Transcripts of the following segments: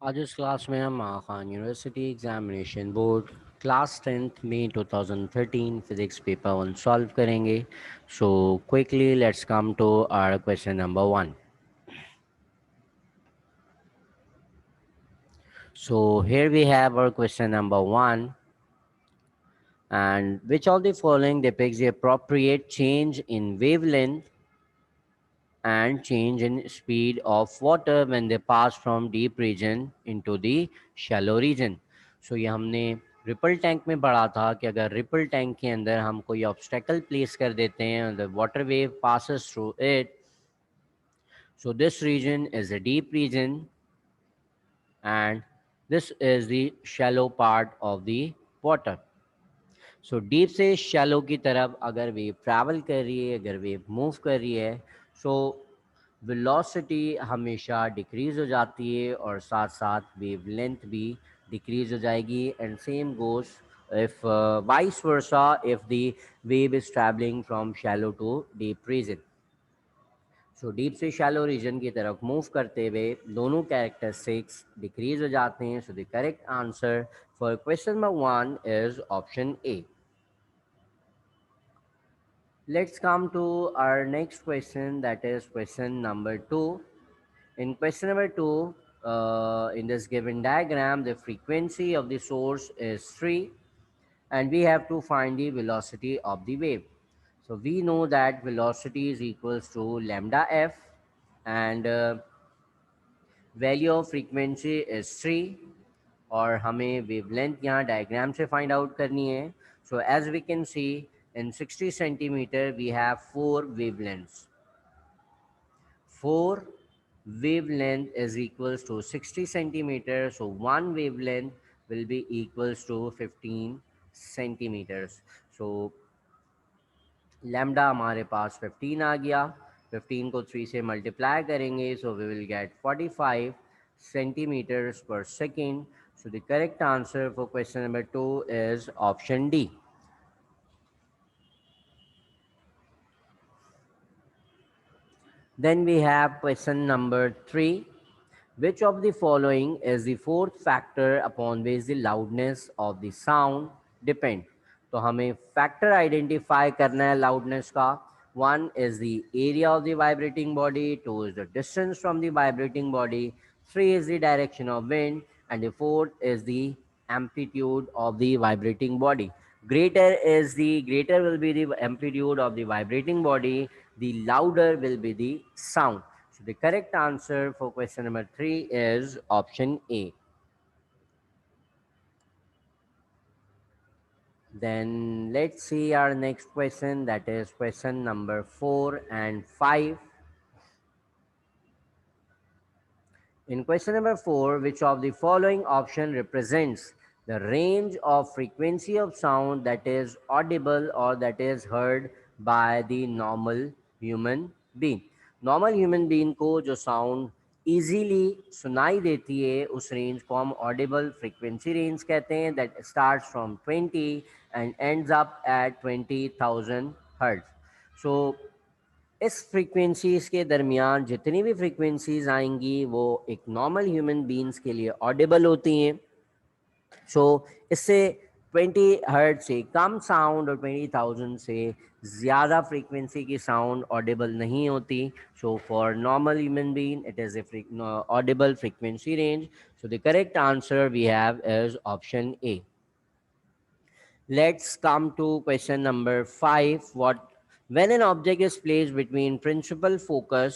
आज इस क्लास में हम Aga Khan university examination board class 10th May 2013 physics paper 1 solve करेंगे. So quickly let's come to our question number 1. So here we have our question number 1. And which of the following depicts the appropriate change in wavelength and change in speed of water when they pass from deep region into the shallow region. So ये हमने ripple tank में पढ़ा था कि अगर ripple tank के अंदर हम कोई ऑब्स्टेकल प्लेस कर देते हैं, the water wave passes through it. So this region is a deep region and this is the shallow part of the water. So deep से शैलो की तरफ अगर वेव ट्रैवल कर रही है, अगर वेव मूव कर रही है, सो वेलोसिटी हमेशा डिक्रीज हो जाती है और साथ साथ वेव लेंथ भी डिक्रीज हो जाएगी. And same goes if vice versa if the wave is travelling from shallow to deep region. So deep से शैलो रीजन की तरफ मूव करते हुए दोनों कैरेक्टरिस्टिक्स डिक्रीज हो जाते हैं. सो the correct answer for question number 1 is option A. Let's come to our next question, that is question number 2. In question number 2, in this given diagram, the frequency of the source is 3 and we have to find the velocity of the wave. So we know that velocity is equals to lambda f and value of frequency is 3 और हमें wavelength यहाँ diagram से find out करनी है. So as we can see in 60 centimeter we have four wavelengths. Four wavelength is equals to 60 centimeter, so one wavelength will be equals to 15 centimeters. So lambda हमारे पास 15 आ गया. 15 को 3 से multiply करेंगे, so we will get 45 centimeters per second. So the correct answer for question number 2 is option D. Then we have question number 3. Which of the following is the fourth factor upon which the loudness of the sound depend? तो हमें factor identify करना है loudness का. One is the area of the vibrating body, two is the distance from the vibrating body, three is the direction of wind, and the fourth is the amplitude of the vibrating body. Greater will be the amplitude of the vibrating body, the louder will be the sound. So the correct answer for question number 3 is option A. Then let's see our next question, that is question number 4 and 5. In question number 4, which of the following option represents the range of frequency of sound that is audible or that is heard by the normal human being? Normal human being को जो sound easily सुनाई देती है उस range को हम audible frequency range कहते हैं, that starts from 20 and ends up at 20,000 hertz. So इस फ्रीक्वेंसीज के दरमियान जितनी भी फ्रीक्वेंसीज आएंगी वो एक नॉर्मल ह्यूमन बींग्स के लिए ऑडिबल होती हैं. सो इससे 20 हर्ट्ज से कम साउंड और 20,000 से ज़्यादा फ्रीक्वेंसी की साउंड ऑडिबल नहीं होती. So for normal human being it is a audible frequency range. So the correct answer we have is option A. Let's come to question number 5. When an object is placed between principal focus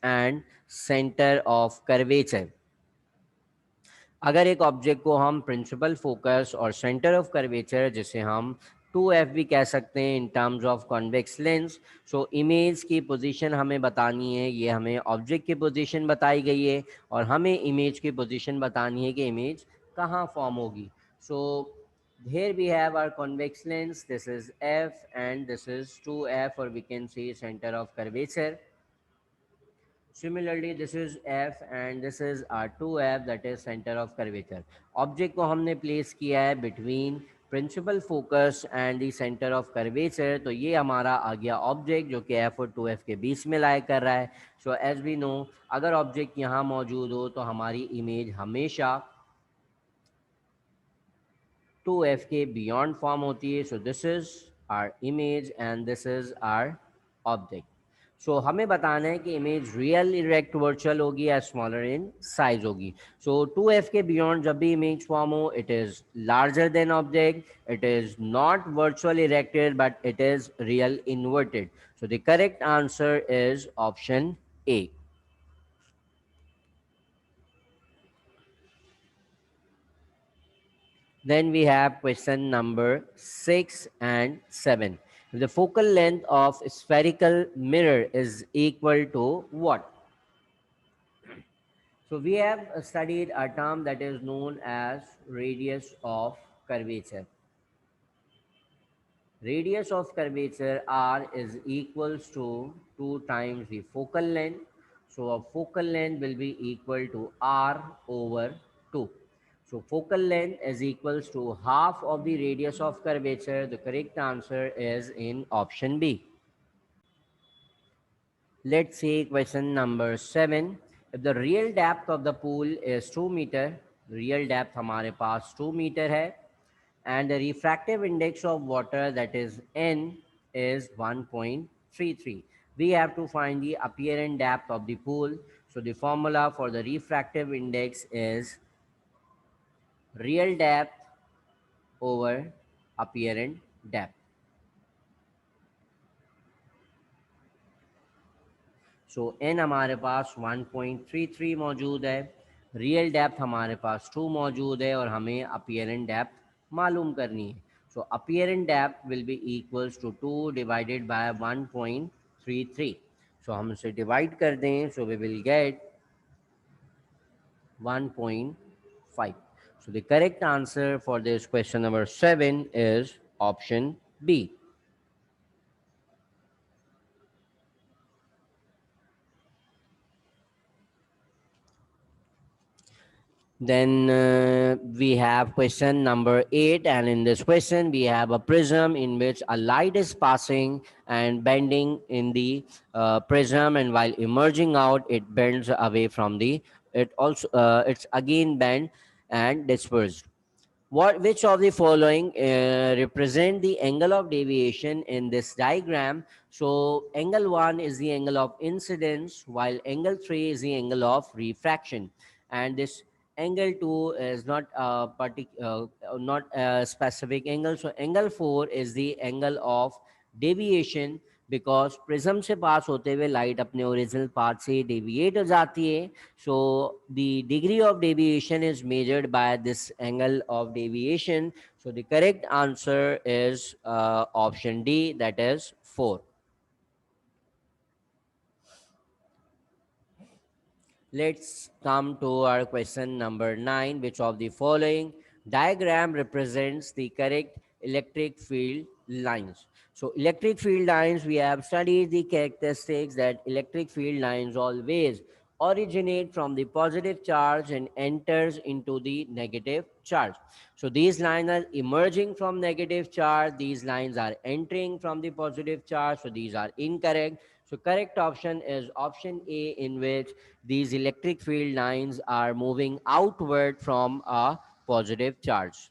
and center of curvature? अगर एक object को हम principal focus और centre of curvature, जिसे हम 2f भी कह सकते हैं in terms of convex lens, so image की पोजीशन हमें बतानी है. ये हमें ऑब्जेक्ट की पोजीशन बताई गई है और हमें इमेज की पोजीशन बतानी है कि इमेज कहाँ फॉर्म होगी. सो here we have our convex lens, this is f and this is 2f, or we can say center of curvature. Similarly, this is f and this is our 2f, that is center of curvature. Object को हमने place किया है between principal focus and the centre of curvature, तो ये हमारा आ गया object जो कि एफ और टू एफ के बीच में लाई कर रहा है. सो एज वी नो, अगर ऑब्जेक्ट यहाँ मौजूद हो तो हमारी इमेज हमेशा टू एफ के बियॉन्ड फॉर्म होती है. So this is our image and this is our object. So हमें बताना है कि इमेज रियल, इरेक्ट, वर्चुअल होगी या स्मॉलर इन साइज होगी. सो टू एफ के बियॉन्ड जब भी इमेज फॉर्म हो, it is larger than object, it is not virtual erected but it is real inverted. So the correct answer is option A. Then we have question number 6 and 7. The focal length of spherical mirror is equal to what? So we have studied a term that is known as radius of curvature. Radius of curvature r is equals to 2 times the focal length. So a focal length will be equal to r over 2. So focal length is equals to half of the radius of curvature. The correct answer is in option B. Let's see question number 7. If the real depth of the pool is 2 meter, real depth हमारे पास 2 meter है, and the refractive index of water, that is N, is 1.33. We have to find the apparent depth of the pool. So the formula for the refractive index is real depth over apparent depth. So N हमारे पास 1.33 मौजूद है, real depth हमारे पास 2 मौजूद है और हमें अपीयरेंट depth मालूम करनी है. So apparent depth will be equals to 2 divided by 1.33. So हम इसे डिवाइड कर दें, so we will get 1.5. So the correct answer for this question number 7 is option B. Then we have question number 8, and in this question we have a prism in which a light is passing and bending in the prism, and while emerging out, it bends away from the. It also it's again bent and dispersed. Which of the following represent the angle of deviation in this diagram? So angle 1 is the angle of incidence, while angle 3 is the angle of refraction, and this angle 2 is not a specific angle. So angle 4 is the angle of deviation, because prism से पास होते हुए light अपने original path से deviate हो जाती है. So the degree of deviation is measured by this angle of deviation. So the correct answer is option D, that is 4. Let's come to our question number 9. Which of the following diagram represents the correct electric field lines? So electric field lines, we have studied the characteristics that electric field lines always originate from the positive charge and enters into the negative charge. So these lines are emerging from negative charge, these lines are entering from the positive charge, so these are incorrect. So correct option is option A, in which these electric field lines are moving outward from a positive charge.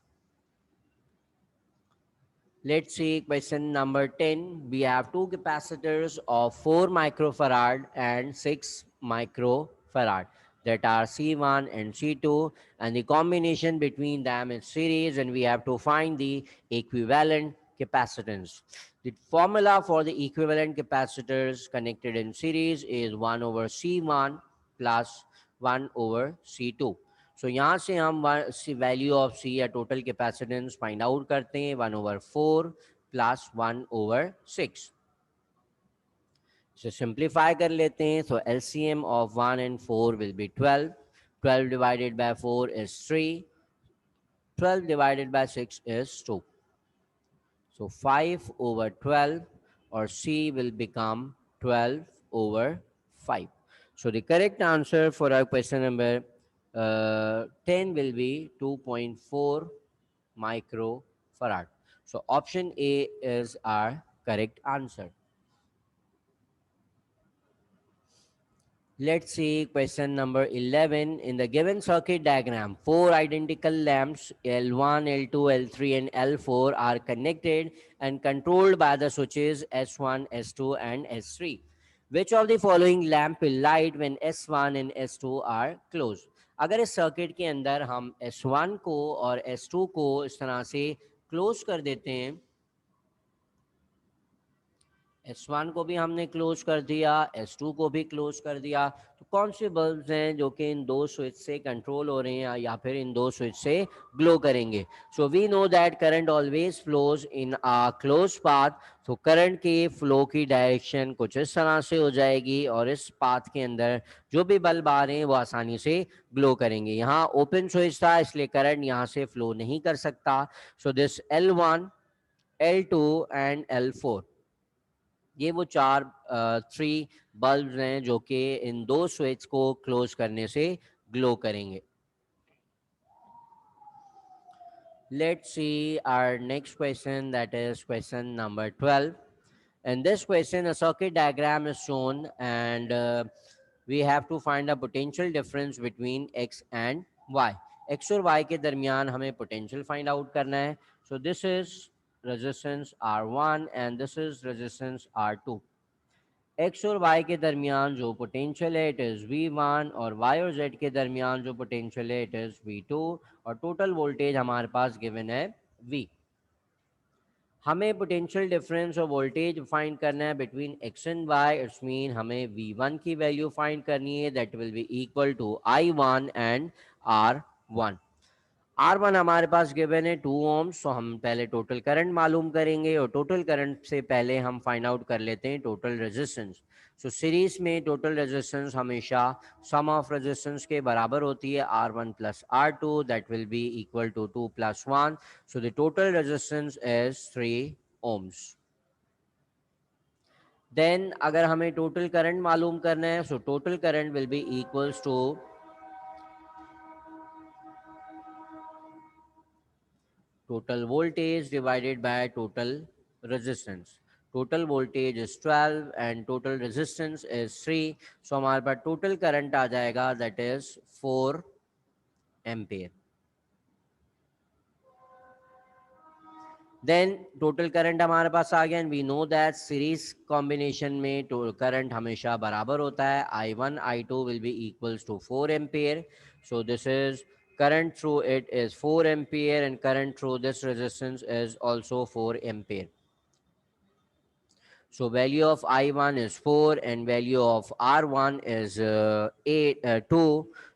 Let's see question number 10. We have two capacitors of 4 microfarad and 6 microfarad, that are C1 and C2, and the combination between them is series, and we have to find the equivalent capacitance. The formula for the equivalent capacitors connected in series is 1 over C1 plus 1 over C2. सो यहाँ से हम value of सी या total capacitance find out करते हैं, 1/4 plus 1/6. इसे simplify कर लेते हैं. So LCM of 1 and 4 will be 12. 12 divided by 4 is 3. 12 divided by 6 is 2. So 5/12, or C will become 12/5. So the correct answer for our question number 10 will be 2.4 microfarad. farad. So option A is our correct answer. Let's see question number 11. In the given circuit diagram, four identical lamps L1, L2, L3, and L4 are connected and controlled by the switches S1, S2, and S3. Which of the following lamp will light when S1 and S2 are closed? अगर इस circuit के अंदर हम S1 को और S2 को इस तरह से क्लोज कर देते हैं, S1 को भी हमने क्लोज कर दिया, S2 को भी क्लोज कर दिया, तो कौन से बल्ब्स हैं जो कि इन दो स्विच से कंट्रोल हो रहे हैं या फिर इन दो स्विच से ग्लो करेंगे? So we know that current always flows in a close path. तो करंट के फ्लो की डायरेक्शन कुछ इस तरह से हो जाएगी और इस पाथ के अंदर जो भी बल्ब आ रहे हैं वो आसानी से ग्लो करेंगे. यहाँ ओपन स्विच था इसलिए करंट यहाँ से फ्लो नहीं कर सकता. So this L1, L2 and L4, ये वो चार थ्री बल्ब्स हैं जो कि इन दो स्विच को क्लोज करने से ग्लो करेंगे. Let's see our next question, that is question number 12. In this question, a circuit diagram is shown and we have to find a potential difference between X and Y. X और Y के दरमियान हमें potential find out करना है. So this is resistance R1 and this is resistance R2. X और Y के दरमियान जो पोटेंशियल है इट इज़ V1 और वाई और जेड के दरमियान जो पोटेंशियल है इट इज़ V2 और टोटल वोल्टेज हमारे पास गिवन है V. हमें पोटेंशियल डिफरेंस और वोल्टेज फाइंड करना है between X and Y. It's mean हमें V1 की वैल्यू फाइंड करनी है that will be equal to I1 and R1. R1 हमारे पास गिवन है 2 ohms. सो हम पहले टोटल करंट मालूम करेंगे और टोटल करंट से पहले हम फाइंड आउट कर लेते हैं टोटल रेजिस्टेंस. सो सीरीज में टोटल रेजिस्टेंस हमेशा सम ऑफ रेजिस्टेंस के बराबर होती है R1 plus R2 that will be equal to 2 plus 1. So the total resistance is 3 ohms. Then अगर हमें टोटल करंट मालूम करना है so total current will be equals to total voltage divided by total resistance. Total voltage is 12 and total resistance is 3. So हमारे पास total current आ जाएगा that is 4 ampere. Then total current हमारे पास आ गया and we know that series combination में current हमेशा बराबर होता है. I1 I2 will be equals to 4 ampere. So this is current through it is 4 ampere and current through this resistance is also 4 ampere. So value of I1 is 4 and value of R1 is 2.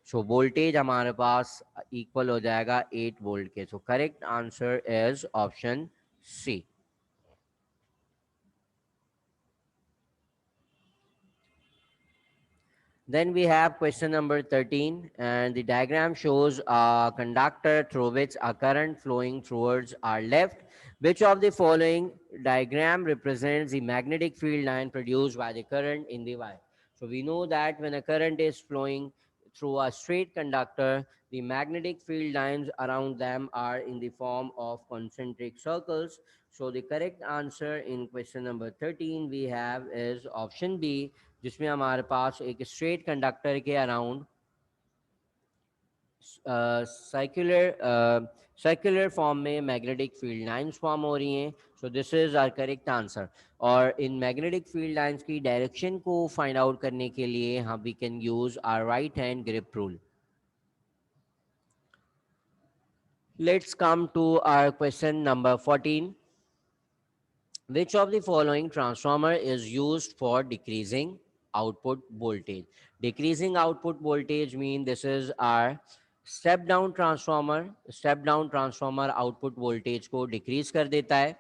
So voltage हमारे पास equal हो जाएगा 8 volt के. So correct answer is option C. Then we have question number 13 and the diagram shows a conductor through which a current flowing towards our left. Which of the following diagram represents the magnetic field line produced by the current in the wire? So we know that when a current is flowing through a straight conductor, the magnetic field lines around them are in the form of concentric circles. So the correct answer in question number 13 we have is option B, जिसमें हमारे पास एक straight conductor के around circular form में magnetic field lines form हो रही हैं. So this is our correct answer. और इन मैग्नेटिक फील्ड लाइंस की डायरेक्शन को फाइंड आउट करने के लिए हम we can use our right hand grip rule. Let's come to our question number 14. Which of the following transformer is used for decreasing output voltage? Decreasing output voltage mean this is our step down transformer. Step down transformer output voltage को decrease कर देता है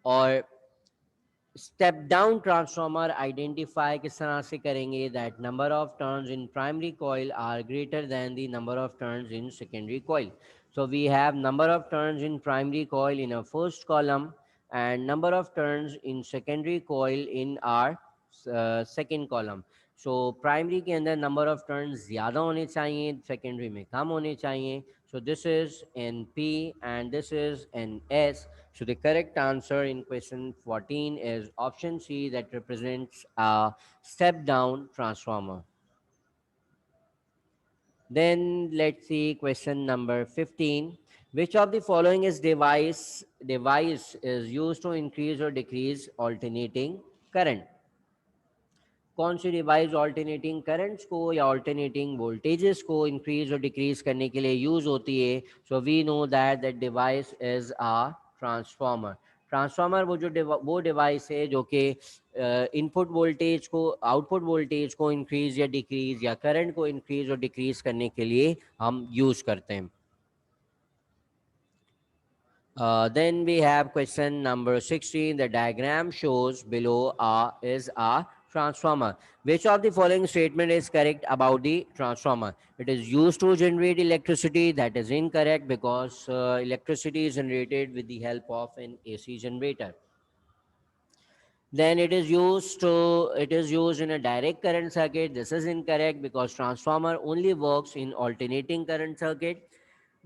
और step down transformer identify किस तरह से करेंगे that number of turns in primary coil are greater than the number of turns in secondary coil. So we have number of turns in primary coil in our first column and number of turns in secondary coil in our second column. So primary के अंदर number of turns ज़्यादा होने चाहिए, secondary में कम होने चाहिए. So this is in P and this is in S. So the correct answer in question 14 is option C, that represents a step down transformer. Then let's see question number 15. Which of the following is device is used to increase or decrease alternating current? कौन सी device alternating currents को या alternating voltages को increase और decrease करने के लिए use होती है? So we know that that device is a transformer. Transformer वो डिवाइस है जो कि इनपुट वोल्टेज को, आउटपुट वोल्टेज को इंक्रीज या डिक्रीज या करंट को इंक्रीज और डिक्रीज करने के लिए हम यूज करते हैं. Then we have question number 16. The diagram shows below is a transformer. Which of the following statement is correct about the transformer? It is used to generate electricity. That is incorrect, because electricity is generated with the help of an AC generator. Then it is used in a direct current circuit. This is incorrect, because transformer only works in alternating current circuit.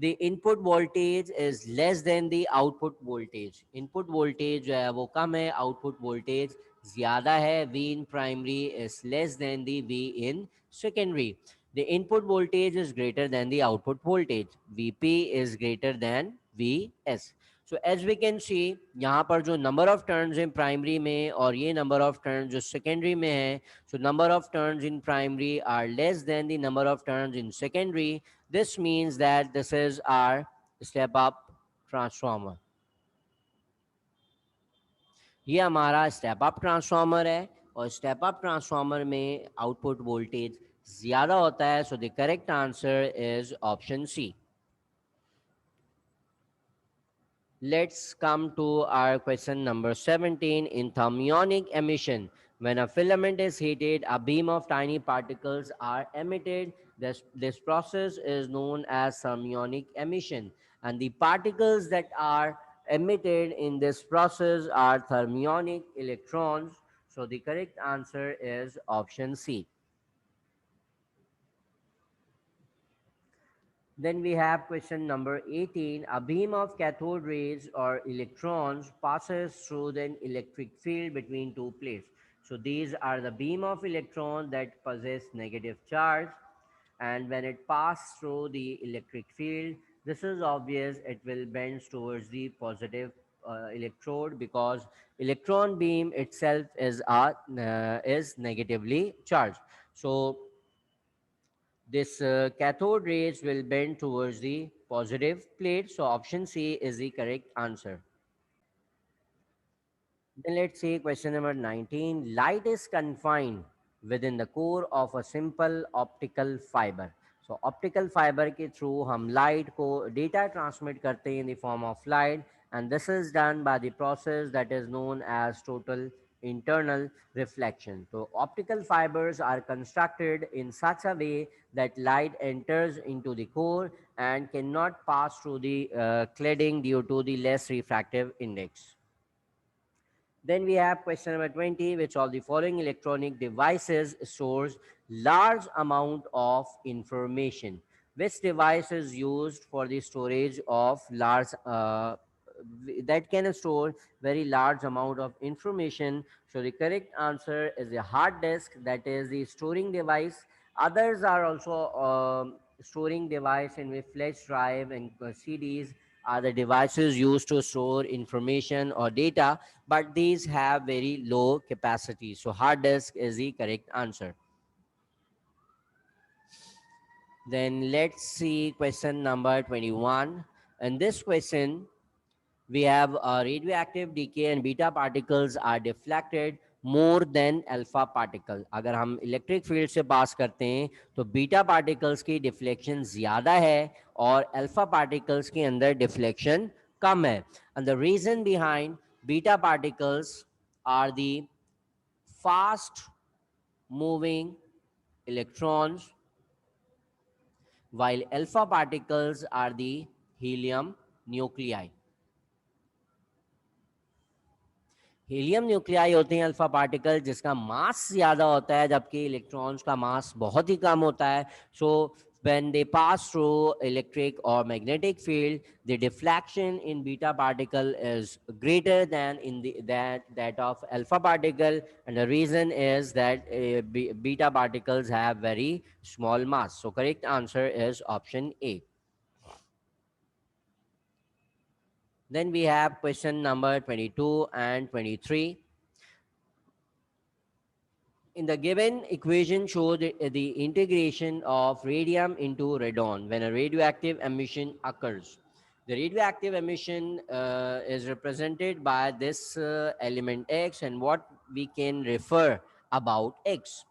The input voltage is less than the output voltage. Input voltage जो है वो कम है, output voltage ज़्यादा है. V in primary is less than the V in secondary. The input voltage is greater than the output voltage. Vp is greater than Vs. So as we can see, यहाँ पर जो number of turns हैं primary में और ये number of turns जो secondary में है, so number of turns in primary are less than the number of turns in secondary. This means that this is are step up transformer. ये हमारा step up transformer है, और step up transformer में output voltage ज़्यादा होता है. So the correct answer is option C. Let's come to our question number 17. In thermionic emission, when a filament is heated, a beam of tiny particles are emitted. This process is known as thermionic emission. And the particles that are emitted in this process are thermionic electrons. So the correct answer is option C. Then we have question number 18. A beam of cathode rays or electrons passes through the electric field between two plates. So these are the beam of electrons that possess negative charge, and when it passes through the electric field, this is obvious, it will bend towards the positive electrode, because electron beam itself is negatively charged. So this cathode rays will bend towards the positive plate. So option C is the correct answer. Then let's see question number 19. Light is confined within the core of a simple optical fiber. So optical fiber के through हम light को data transmit करते हैं in the form of light, and this is done by the process that is known as total internal reflection. So optical fibers are constructed in such a way that light enters into the core and cannot pass through the cladding due to the less refractive index. Then we have question number 20. Which of the following electronic devices stores large amount of information? Which device is used for the storage of large that can store very large amount of information? So the correct answer is a hard disk, that is the storing device. Others are also storing device in which flash drive and CDs are the devices used to store information or data, but these have very low capacity. So hard disk is the correct answer. Then let's see question number 21. In this question, we have radioactive decay and beta particles are deflected more than alpha particle. अगर हम electric field से पास करते हैं तो beta particles की deflection ज़्यादा है और अल्फा पार्टिकल्स के अंदर डिफ्लेक्शन कम है. And the reason behind beta particles are the fast moving electrons, while alpha particles are the helium nuclei. Helium nuclei होते हैं अल्फा पार्टिकल जिसका मास ज़्यादा होता है जबकि इलेक्ट्रॉन्स का मास बहुत ही कम होता है. सो when they pass through electric or magnetic field, the deflection in beta particle is greater than in that of alpha particle, and the reason is that beta particles have very small mass. So correct answer is option A. Then we have question number 22 and 23. In the given equation, show the integration of radium into radon when a radioactive emission occurs. The radioactive emission is represented by this element X, and what we can refer about X.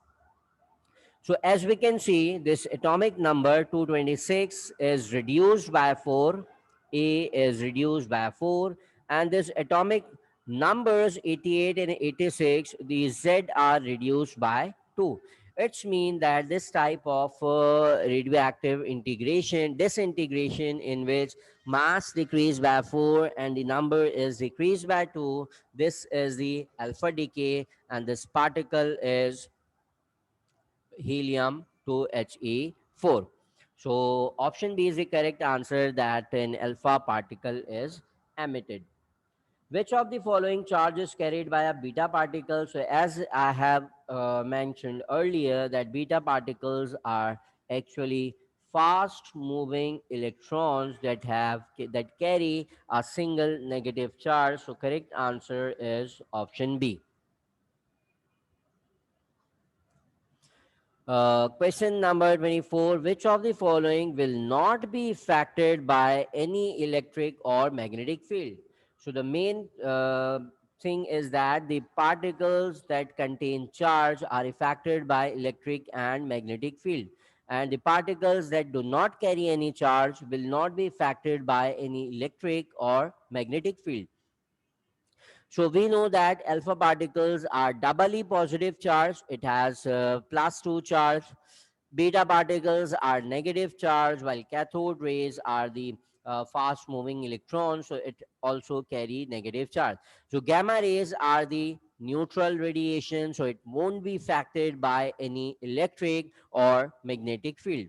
So as we can see, this atomic number 226 is reduced by 4, A is reduced by 4, and this atomic numbers 88 and 86, the Z are reduced by 2. It's mean that this type of radioactive disintegration in which mass decreased by 4 and the number is decreased by 2, this is the alpha decay, and this particle is helium 2He4. So option B is the correct answer, that an alpha particle is emitted. Which of the following charge is carried by a beta particle? So as I have mentioned earlier, that beta particles are actually fast moving electrons that carry a single negative charge. So correct answer is option B. Question number 24. Which of the following will not be affected by any electric or magnetic field? So, the main thing is that the particles that contain charge are affected by electric and magnetic field. And the particles that do not carry any charge will not be affected by any electric or magnetic field. So we know that alpha particles are doubly positive charge. It has +2 charge. Beta particles are negative charge, while cathode rays are the fast moving electrons. So it also carry negative charge. So gamma rays are the neutral radiation. So it won't be affected by any electric or magnetic field.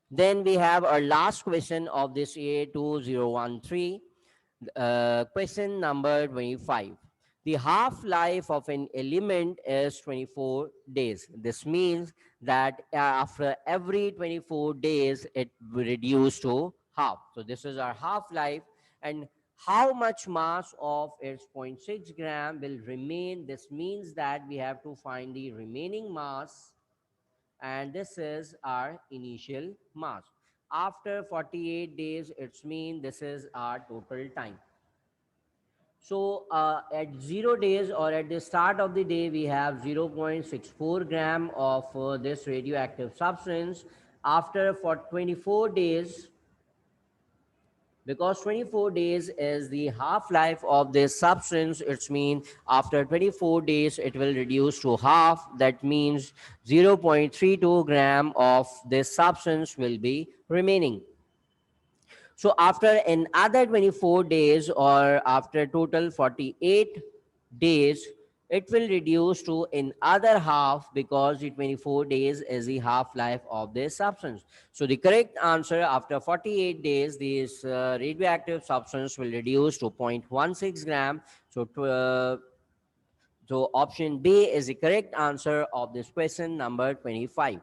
Then we have our last question of this year 2013. Question number 25. The half life of an element is 24 days. This means that after every 24 days, it will reduce to half. So, this is our half life. And how much mass of its zero point 0.6 gram will remain? This means that we have to find the remaining mass, and this is our initial mass. After 48 days, it's mean this is our total time. So at 0 days or at the start of the day, we have 0.64 gram of this radioactive substance. After for 24 days, because 24 days is the half life of this substance, it's mean after 24 days it will reduce to half. That means 0.32 gram of this substance will be remaining. So after another 24 days or after total 48 days, it will reduce to another half, because the 24 days is the half life of this substance. So the correct answer, after 48 days, this radioactive substance will reduce to 0.16 gram. So option B is the correct answer of this question number 25.